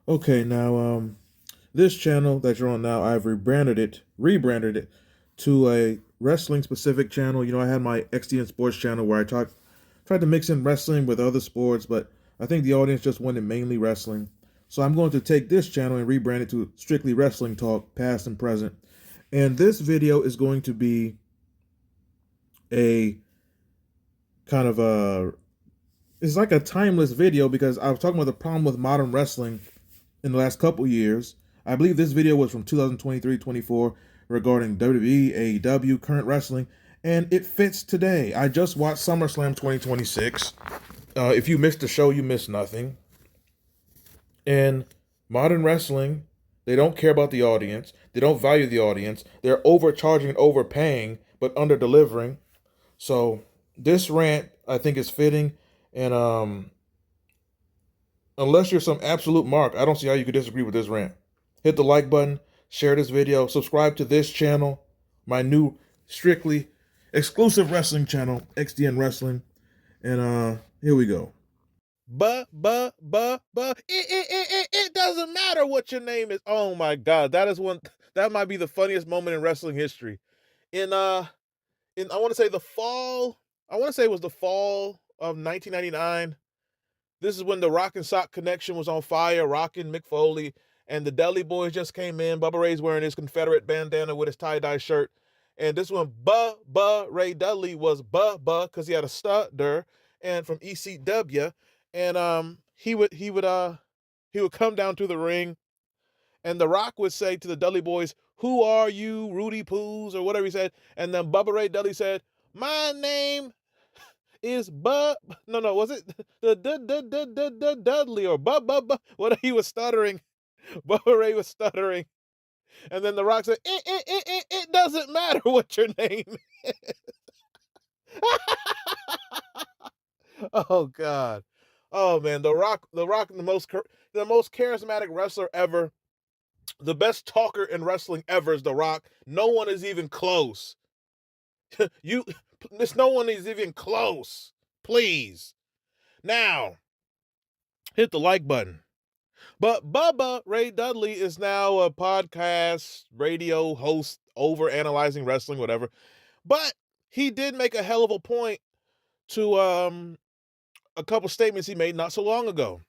Okay, now this channel that you're on now, I've rebranded it to a wrestling specific channel. You know, I had my XDN Sports channel where tried to mix in wrestling with other sports, but I think the audience just wanted mainly wrestling. So I'm going to take this channel and rebrand it to strictly wrestling talk, past and present. And this video is going to be a kind of a it's like a timeless video because I was talking about the problem with modern wrestling in the last couple years. I believe this video was from 2023-24 regarding WWE, AEW, current wrestling, and it fits today. I just watched SummerSlam 2026. If you missed the show, you missed nothing. In modern wrestling, they don't care about the audience. They don't value the audience. They're overcharging and overpaying, but under delivering. So this rant, I think, is fitting. And unless you're some absolute mark, I don't see how you could disagree with this rant. Hit the like button, share this video, subscribe to this channel, my new strictly exclusive wrestling channel, XDN Wrestling. And here we go. It doesn't matter what your name is. Oh my god, that might be the funniest moment in wrestling history. In I want to say it was the fall of 1999. This is when the Rock and Sock connection was on fire. Rockin' Mick Foley and the Dudley Boys just came in. Bubba Ray's wearing his Confederate bandana with his tie-dye shirt. And this one, Ray Dudley was because he had a stutter and from ECW. And he would come down to the ring, and The Rock would say to the Dudley Boys, "Who are you, Rudy Poos?" or whatever he said. And then Bubba Ray Dudley said, "My name is Bub." No, was it the Dudley or Bub? What he was stuttering. Bubba Ray was stuttering. And then The Rock said, it doesn't matter what your name is. Oh God. Oh man, The Rock, the most charismatic wrestler ever, the best talker in wrestling ever is The Rock. No one is even close. you, no one is even close. Please. Now, hit the like button. But Bubba Ray Dudley is now a podcast, radio host, over analyzing wrestling, whatever. But he did make a hell of a point to a couple statements he made not so long ago.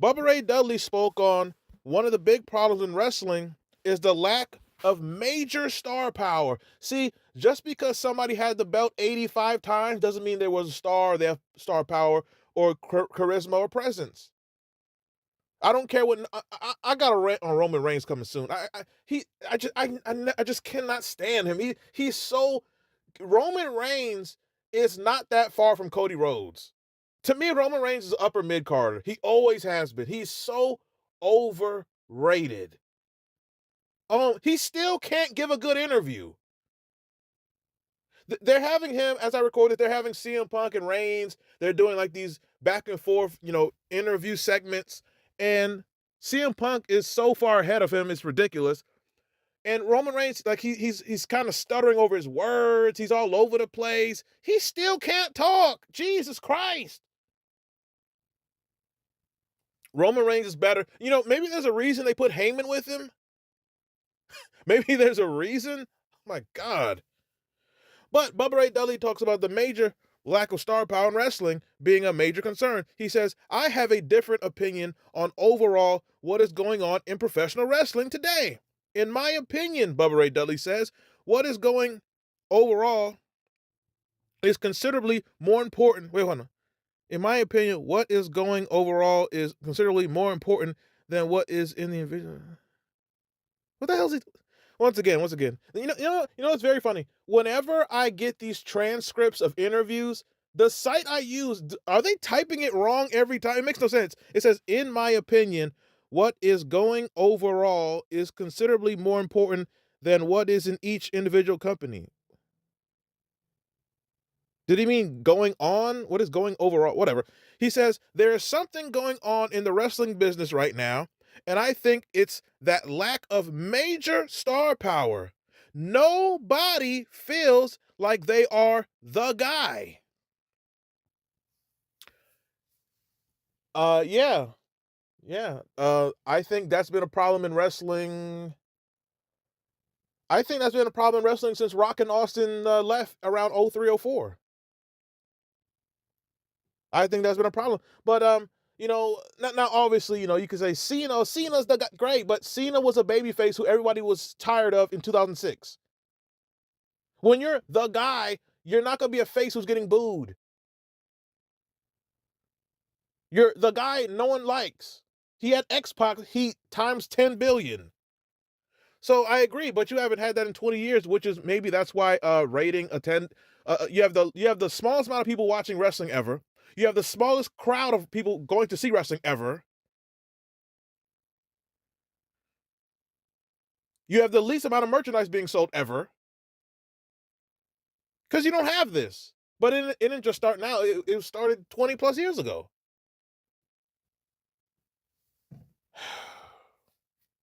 Bubba Ray Dudley spoke on one of the big problems in wrestling is the lack of major star power. See, just because somebody had the belt 85 times doesn't mean there was a star, they have star power or charisma or presence. I don't care what I got a rant on Roman Reigns coming soon. I just cannot stand him. He's so Roman Reigns is not that far from Cody Rhodes. To me, Roman Reigns is upper mid carder. He always has been. He's so overrated. He still can't give a good interview. They're having him, as I recorded, they're having CM Punk and Reigns. They're doing like these back and forth, interview segments. And CM Punk is so far ahead of him, it's ridiculous. And Roman Reigns, like he's kind of stuttering over his words. He's all over the place. He still can't talk. Jesus Christ. Roman Reigns is better. Maybe there's a reason they put Heyman with him. Maybe there's a reason. Oh my God. But Bubba Ray Dudley talks about the major lack of star power in wrestling being a major concern. He says, I have a different opinion on overall what is going on in professional wrestling today. In my opinion, Bubba Ray Dudley says, what is going overall is considerably more important. Wait, hold on. In my opinion, what is going overall is considerably more important than what is in the individual. What the hell is he? Once again. It's very funny. Whenever I get these transcripts of interviews, the site I use, are they typing it wrong every time? It makes no sense. It says, in my opinion, what is going overall is considerably more important than what is in each individual company. Did he mean going on? What is going overall? Whatever. He says, there is something going on in the wrestling business right now, and I think it's that lack of major star power. Nobody feels like they are the guy. Yeah. Yeah. I think that's been a problem in wrestling. I think that's been a problem in wrestling since Rock and Austin left around 03, 04. I think that's been a problem. But now obviously, you could say Cena's the guy, great, but Cena was a babyface who everybody was tired of in 2006. When you're the guy, you're not gonna be a face who's getting booed. You're the guy no one likes. He had X-Pac heat times 10 billion. So I agree, but you haven't had that in 20 years, which is maybe that's why rating attend you have the smallest amount of people watching wrestling ever. You have the smallest crowd of people going to see wrestling ever. You have the least amount of merchandise being sold ever because you don't have this. But it didn't just start now. It started 20 plus years ago.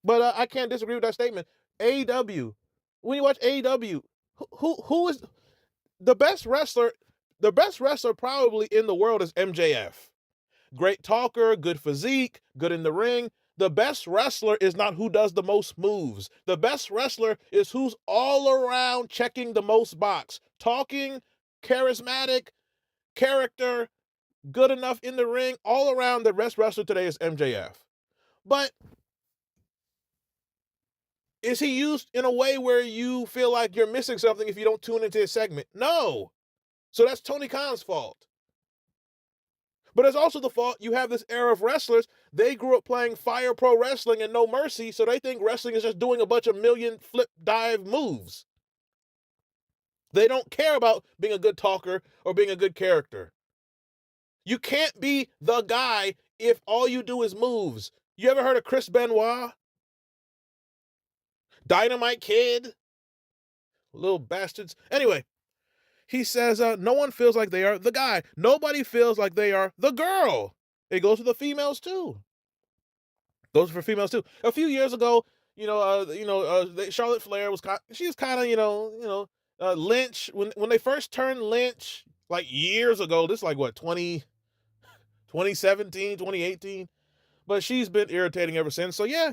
But I can't disagree with that statement. AEW. When you watch AEW, who is the best wrestler? The best wrestler probably in the world is MJF. Great talker, good physique, good in the ring. The best wrestler is not who does the most moves. The best wrestler is who's all around checking the most box. Talking, charismatic, character, good enough in the ring. All around, the best wrestler today is MJF. But is he used in a way where you feel like you're missing something if you don't tune into his segment? No. So that's Tony Khan's fault. But it's also the fault you have this era of wrestlers. They grew up playing Fire Pro Wrestling and No Mercy, so they think wrestling is just doing a bunch of million flip dive moves. They don't care about being a good talker or being a good character. You can't be the guy if all you do is moves. You ever heard of Chris Benoit? Dynamite Kid? Little bastards. Anyway, he says no one feels like they are the guy. Nobody feels like they are the girl. It goes to the females too. Those are for females too. A few years ago, Charlotte Flair was she's kind of Lynch when they first turned Lynch like years ago. This is like what 2017, 2018. But she's been irritating ever since. So yeah.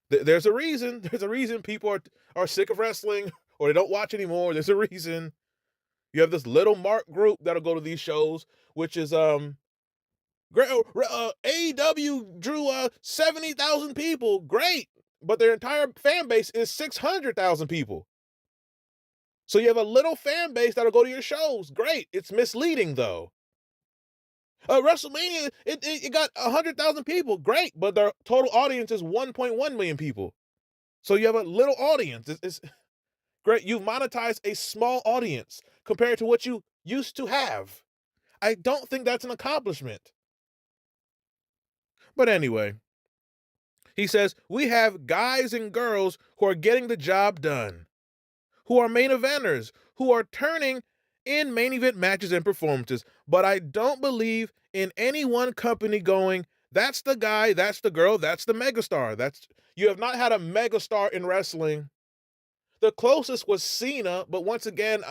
There's a reason. There's a reason people are sick of wrestling or they don't watch anymore. There's a reason. You have this little mark group that'll go to these shows, which is great. AEW drew 70,000 people. Great. But their entire fan base is 600,000 people. So you have a little fan base that'll go to your shows. Great. It's misleading, though. WrestleMania, it got 100,000 people. Great. But their total audience is 1.1 million people. So you have a little audience. It's great. You've monetized a small audience compared to what you used to have. I don't think that's an accomplishment. But anyway, he says, we have guys and girls who are getting the job done, who are main eventers, who are turning in main event matches and performances. But I don't believe in any one company going, that's the guy, that's the girl, that's the megastar. You have not had a megastar in wrestling. The closest was Cena, but once again,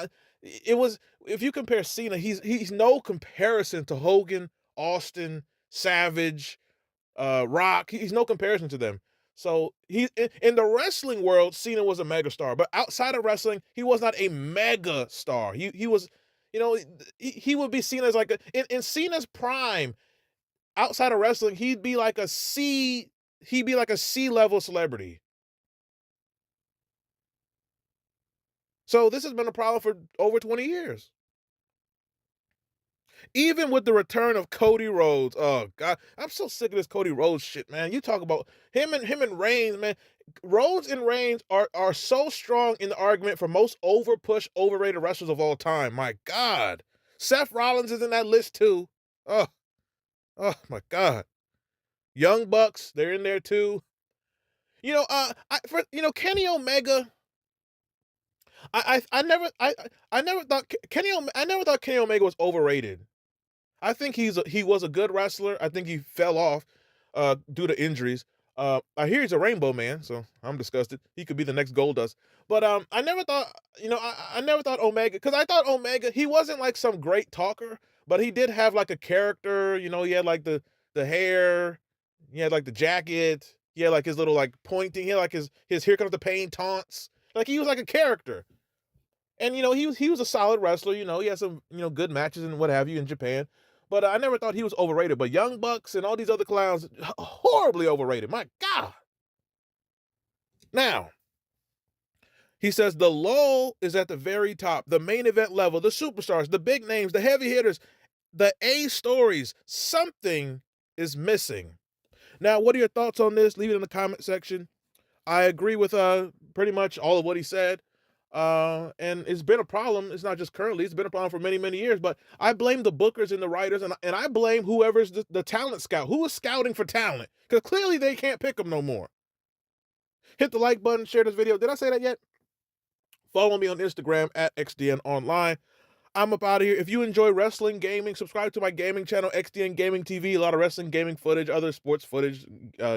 it was if you compare Cena, he's no comparison to Hogan, Austin, Savage, Rock. He's no comparison to them. So he in the wrestling world, Cena was a megastar, but outside of wrestling, he was not a mega star. He was, he would be seen as like in Cena's prime. Outside of wrestling, he'd be like a C level celebrity. So this has been a problem for over 20 years. Even with the return of Cody Rhodes, oh god, I'm so sick of this Cody Rhodes shit, man. You talk about him and Reigns, man. Rhodes and Reigns are so strong in the argument for most overrated wrestlers of all time. My god, Seth Rollins is in that list too. Oh, oh my god, Young Bucks, they're in there too. Kenny Omega. I never thought Kenny Omega was overrated. I think he was a good wrestler. I think he fell off due to injuries. I hear he's a Rainbow Man, so I'm disgusted. He could be the next Goldust. But I never thought, I never thought Omega, because I thought Omega, he wasn't like some great talker, but he did have like a character. He had like the hair, he had like the jacket, he had like his little like pointing, he had like his here comes the pain taunts. Like he was like a character. And he was a solid wrestler, he had some, good matches and what have you in Japan. But I never thought he was overrated. But Young Bucks and all these other clowns, horribly overrated. My God. Now, he says the lull is at the very top, the main event level, the superstars, the big names, the heavy hitters, the A stories. Something is missing. Now, what are your thoughts on this? Leave it in the comment section. I agree with pretty much all of what he said. And it's been a problem. It's not just currently, it's been a problem for many, many years. But I blame the bookers and the writers, and I blame whoever's the talent scout. Who is scouting for talent? Because clearly they can't pick them no more. Hit the like button, share this video. Did I say that yet? Follow me on Instagram at XDNOnline. I'm up out of here. If you enjoy wrestling, gaming, subscribe to my gaming channel, XDN Gaming TV. A lot of wrestling, gaming footage, other sports footage,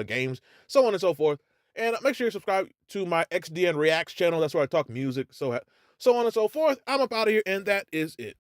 games, so on and so forth. And make sure you subscribe to my XDN Reacts channel. That's where I talk music, so on and so forth. I'm up out of here, and that is it.